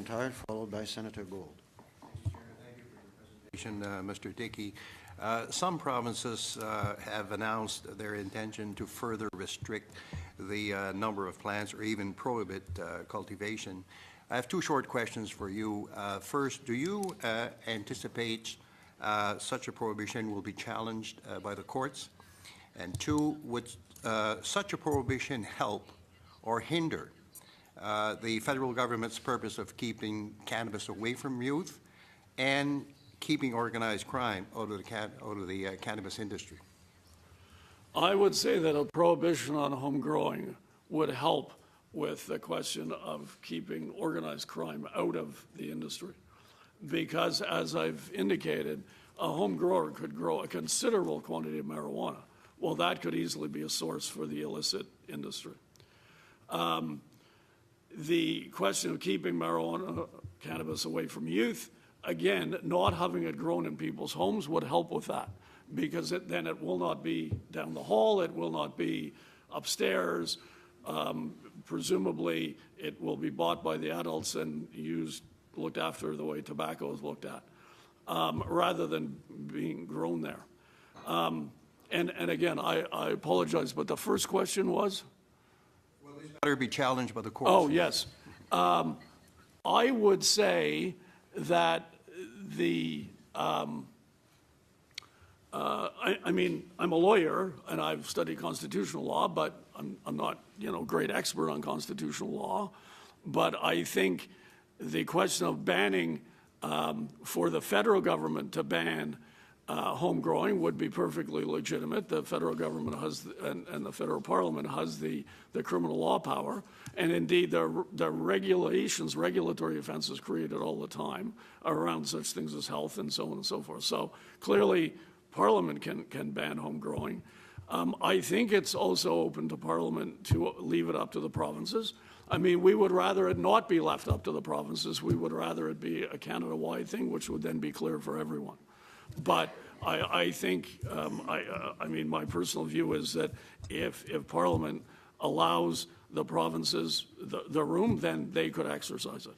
McIntyre, followed by Senator Gold. Mr. Dickey. Some provinces have announced their intention to further restrict the number of plants or even prohibit cultivation. I have two short questions for you. First, do you anticipate such a prohibition will be challenged by the courts? And two, would such a prohibition help or hinder the federal government's purpose of keeping cannabis away from youth and keeping organized crime out of the cannabis industry? I would say that a prohibition on home growing would help with the question of keeping organized crime out of the industry. Because, as I've indicated, a home grower could grow a considerable quantity of marijuana. Well, that could easily be a source for the illicit industry. The question of keeping marijuana, cannabis away from youth, again, not having it grown in people's homes would help with that, because then it will not be down the hall, it will not be upstairs. Presumably, it will be bought by the adults and looked after the way tobacco is looked at, rather than being grown there. And again, I apologize, but the first question was? Will this matter be challenged by the courts? Oh, yes. I would say that I mean, I'm a lawyer and I've studied constitutional law, but I'm not, a great expert on constitutional law. But I think the question of banning, for the federal government to ban home growing would be perfectly legitimate. The federal government has, and the federal parliament has the criminal law power. And indeed, the regulations, regulatory offenses created all the time around such things as health and so on and so forth. So clearly, Parliament can ban home growing. I think it's also open to Parliament to leave it up to the provinces. I mean, we would rather it not be left up to the provinces. We would rather it be a Canada-wide thing, which would then be clear for everyone. But I think, I mean, my personal view is that if Parliament allows the provinces the room, then they could exercise it.